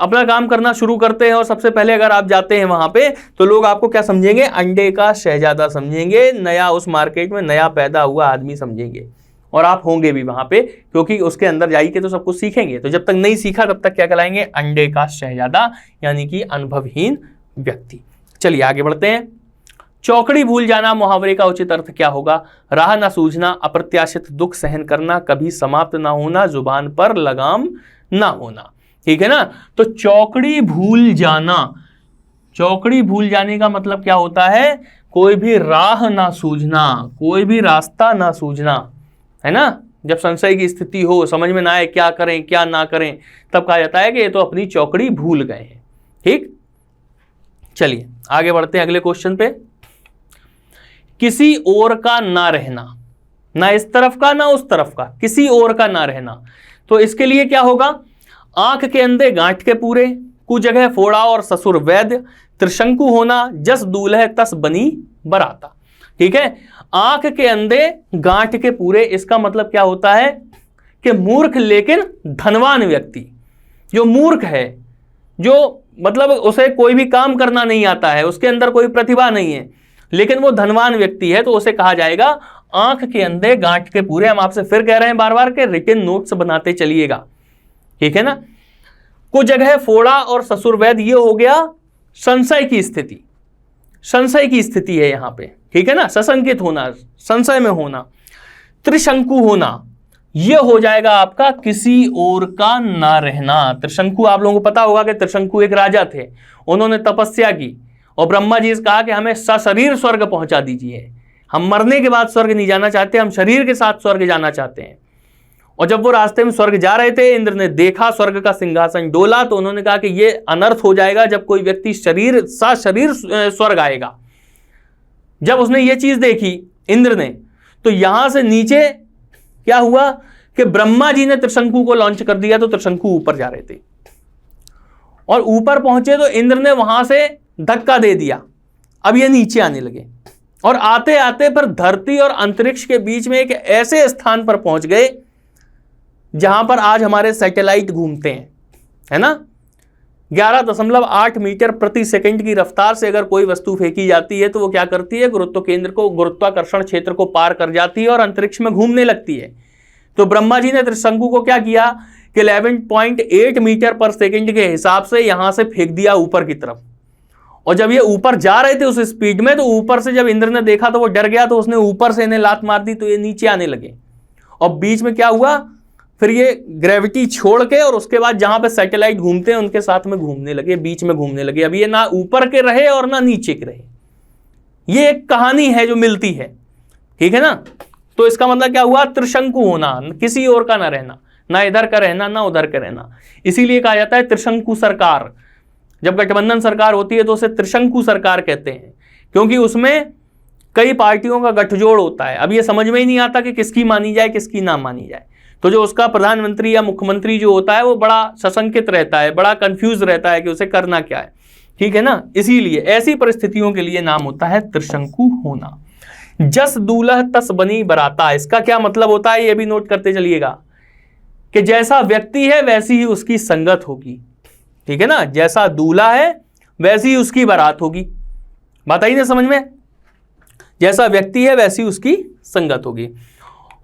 अपना काम करना शुरू करते हैं और सबसे पहले अगर आप जाते हैं वहां पे, तो लोग आपको क्या समझेंगे? अंडे का शहजादा समझेंगे, नया उस मार्केट में नया पैदा हुआ आदमी समझेंगे, और आप होंगे भी वहां पे, क्योंकि उसके अंदर जाइए तो सब कुछ सीखेंगे। तो जब तक नहीं सीखा तब तक क्या कहलाएंगे? अंडे का शहजादा, यानी कि अनुभवहीन व्यक्ति। चलिए आगे बढ़ते हैं। चौकड़ी भूल जाना मुहावरे का उचित अर्थ क्या होगा? राह ना सूझना, अप्रत्याशित दुख सहन करना, कभी समाप्त ना होना, जुबान पर लगाम ना होना। ठीक है ना। तो चौकड़ी भूल जाना, चौकड़ी भूल जाने का मतलब क्या होता है? कोई भी राह ना सूझना, कोई भी रास्ता ना सूझना, है ना। जब संशय की स्थिति हो, समझ में ना आए क्या करें क्या ना करें, तब कहा जाता है कि ये तो अपनी चौकड़ी भूल गए हैं। ठीक, चलिए आगे बढ़ते हैं अगले क्वेश्चन पे। किसी और का ना रहना, ना इस तरफ का ना उस तरफ का, किसी और का ना रहना। तो इसके लिए क्या होगा? आंख के अंधे गांठ के पूरे, कुजगह फोड़ा और ससुर वैद्य, त्रिशंकु होना, जस दूल्हे तस बनी बराता। ठीक है, आंख के अंधे गांठ के पूरे, इसका मतलब क्या होता है कि मूर्ख लेकिन धनवान व्यक्ति। जो मूर्ख है, जो मतलब उसे कोई भी काम करना नहीं आता है, उसके अंदर कोई प्रतिभा नहीं है, लेकिन वो धनवान व्यक्ति है, तो उसे कहा जाएगा आंख के अंधे गांठ के पूरे। हम आपसे फिर कह रहे हैं बार बार के रिटन नोट्स बनाते चलिएगा। ठीक है ना। कुछ जगह फोड़ा और ससुर वैद, ये हो गया संशय की स्थिति, संशय की स्थिति है यहां पे। ठीक है ना, सशंकित होना, संशय में होना। त्रिशंकु होना, यह हो जाएगा आपका किसी और का ना रहना। त्रिशंकु आप लोगों को पता होगा कि त्रिशंकु एक राजा थे, उन्होंने तपस्या की और ब्रह्मा जी से कहा कि हमें सशरीर स्वर्ग पहुंचा दीजिए, हम मरने के बाद स्वर्ग नहीं जाना चाहते, हम शरीर के साथ स्वर्ग जाना चाहते हैं। और जब वो रास्ते में स्वर्ग जा रहे थे, इंद्र ने देखा स्वर्ग का सिंहासन डोला, तो उन्होंने कहा कि ये अनर्थ हो जाएगा जब कोई व्यक्ति सशरीर स्वर्ग आएगा। जब उसने ये चीज देखी इंद्र ने, तो यहां से नीचे क्या हुआ कि ब्रह्मा जी ने त्रिशंकु को लॉन्च कर दिया, तो त्रिशंकु ऊपर जा रहे थे और ऊपर पहुंचे तो इंद्र ने वहां से धक्का दे दिया, अब ये नीचे आने लगे और आते आते फिर धरती और अंतरिक्ष के बीच में एक ऐसे स्थान पर पहुंच गए जहां पर आज हमारे सैटेलाइट घूमते हैं, है ना। 11.8 मीटर प्रति सेकंड की रफ्तार से अगर कोई वस्तु फेंकी जाती है तो वो क्या करती है, गुरुत्वाकर्षण क्षेत्र को पार कर जाती है और अंतरिक्ष में घूमने लगती है। तो ब्रह्मा जी ने त्रिशंकु को क्या किया कि 11.8 मीटर पर सेकंड के हिसाब से यहां से फेंक दिया ऊपर की तरफ। और जब ये ऊपर जा रहे थे उस स्पीड में, तो ऊपर से जब इंद्र ने देखा तो वो डर गया, तो उसने ऊपर से इन्हें लात मार दी, तो ये नीचे आने लगे। और बीच में क्या हुआ, फिर ये ग्रेविटी छोड़ के और उसके बाद जहां पे सैटेलाइट घूमते हैं उनके साथ में घूमने लगे, बीच में घूमने लगे। अब ये ना ऊपर के रहे और ना नीचे के रहे। ये एक कहानी है जो मिलती है, ठीक है ना। तो इसका मतलब क्या हुआ, त्रिशंकु होना, किसी और का ना रहना, ना इधर का रहना ना उधर का रहना। इसीलिए कहा जाता है त्रिशंकु सरकार। जब गठबंधन सरकार होती है तो उसे त्रिशंकु सरकार कहते हैं, क्योंकि उसमें कई पार्टियों का गठजोड़ होता है। अब ये समझ में ही नहीं आता कि किसकी मानी जाए किसकी ना मानी जाए। तो जो उसका प्रधानमंत्री या मुख्यमंत्री जो होता है वो बड़ा सशंकित रहता है, बड़ा कंफ्यूज रहता है कि उसे करना क्या है, ठीक है ना। इसीलिए ऐसी परिस्थितियों के लिए नाम होता है त्रिशंकु होना। जस दूल्हा तस बनी बराता, इसका क्या मतलब होता है ये भी नोट करते चलिएगा कि जैसा व्यक्ति है वैसी ही उसकी संगत होगी, ठीक है ना। जैसा दूल्हा है वैसी ही उसकी बारात होगी, बात आई ना समझ में। जैसा व्यक्ति है वैसी उसकी संगत होगी।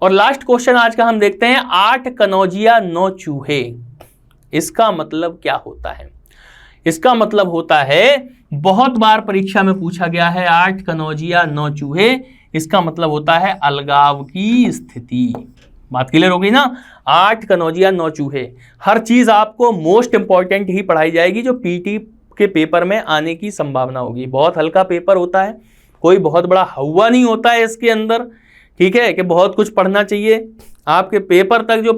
और लास्ट क्वेश्चन आज का हम देखते हैं, 8 कनौजिया 9 चूहे, इसका मतलब क्या होता है। इसका मतलब होता है, बहुत बार परीक्षा में पूछा गया है, 8 कनौजिया 9 चूहे, इसका मतलब होता है अलगाव की स्थिति। बात क्लियर होगी ना। 8 कनौजिया 9 चूहे, हर चीज आपको मोस्ट इंपॉर्टेंट ही पढ़ाई जाएगी जो पीटी के पेपर में आने की संभावना होगी। बहुत हल्का पेपर होता है, कोई बहुत बड़ा हवा नहीं होता है इसके अंदर, ठीक है, कि बहुत कुछ पढ़ना चाहिए। आपके पेपर तक जो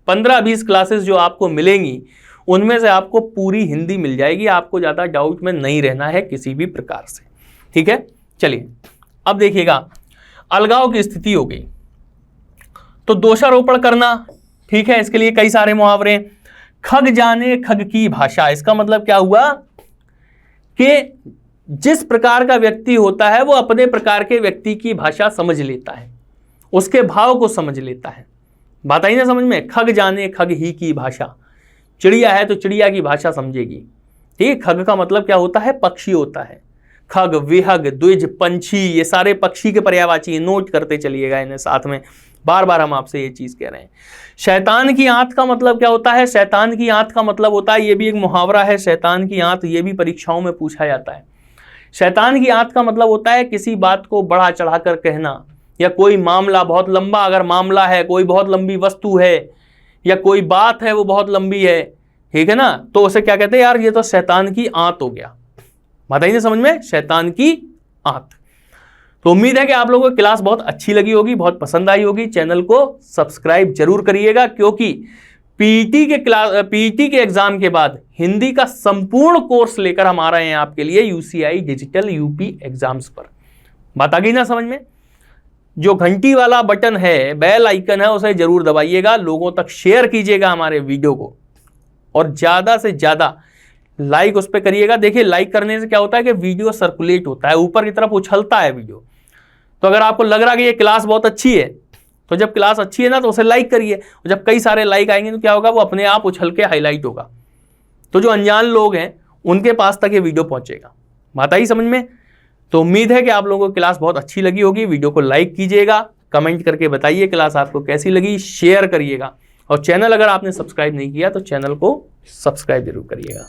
15-20 क्लासेस जो आपको मिलेंगी उनमें से आपको पूरी हिंदी मिल जाएगी, आपको ज़्यादा डाउट में नहीं रहना है किसी भी प्रकार से, ठीक है। चलिए अब देखिएगा, अलगाव की स्थिति हो गई तो दोषारोपण करना, ठीक है, इसके लिए कई सारे मुहावरे। खग जाने खग की भाषा, इसका मतलब क्या हुआ कि जिस प्रकार का व्यक्ति होता है वो अपने प्रकार के व्यक्ति की भाषा समझ लेता है, उसके भाव को समझ लेता है। बात आई ना समझ में। खग जाने खग ही की भाषा, चिड़िया है तो चिड़िया की भाषा समझेगी, ठीक। खग का मतलब क्या होता है, पक्षी होता है। खग, विहग, द्विज, पंछी, ये सारे पक्षी के पर्यायवाची, नोट करते चलिएगा इन्हें साथ में, बार बार हम आपसे ये चीज कह रहे हैं। शैतान की आंत का मतलब क्या होता है, शैतान की आंत का मतलब होता है, ये भी एक मुहावरा है, शैतान की आंत, ये भी परीक्षाओं में पूछा जाता है। शैतान की आंत का मतलब होता है किसी बात को बढ़ा चढ़ाकर कहना, या कोई मामला बहुत लंबा, अगर मामला है, कोई बहुत लंबी वस्तु है या कोई बात है वो बहुत लंबी है, ठीक है ना, तो उसे क्या कहते हैं, यार ये तो शैतान की आंत हो गया। बताइए समझ में, शैतान की आंत। तो उम्मीद है कि आप लोगों को क्लास बहुत अच्छी लगी होगी, बहुत पसंद आई होगी। चैनल को सब्सक्राइब जरूर करिएगा, क्योंकि पीटी के एग्जाम के बाद हिंदी का संपूर्ण कोर्स लेकर हम आ रहे हैं आपके लिए यूसीआई डिजिटल यूपी एग्जाम्स पर। बात आ गई ना समझ में। जो घंटी वाला बटन है, बेल आइकन है, उसे जरूर दबाइएगा, लोगों तक शेयर कीजिएगा हमारे वीडियो को, और ज्यादा से ज्यादा लाइक उस पर करिएगा। देखिए लाइक करने से क्या होता है कि वीडियो सर्कुलेट होता है, ऊपर की तरफ उछलता है वीडियो। तो अगर आपको लग रहा है कि ये क्लास बहुत अच्छी है, तो जब क्लास अच्छी है ना तो उसे लाइक करिए, और जब कई सारे लाइक आएंगे तो क्या होगा, वो अपने आप उछल के हाईलाइट होगा, तो जो अनजान लोग हैं उनके पास तक ये वीडियो पहुंचेगा। बात आई समझ में। तो उम्मीद है कि आप लोगों को क्लास बहुत अच्छी लगी होगी। वीडियो को लाइक कीजिएगा, कमेंट करके बताइए क्लास आपको कैसी लगी, शेयर करिएगा, और चैनल अगर आपने सब्सक्राइब नहीं किया तो चैनल को सब्सक्राइब जरूर करिएगा।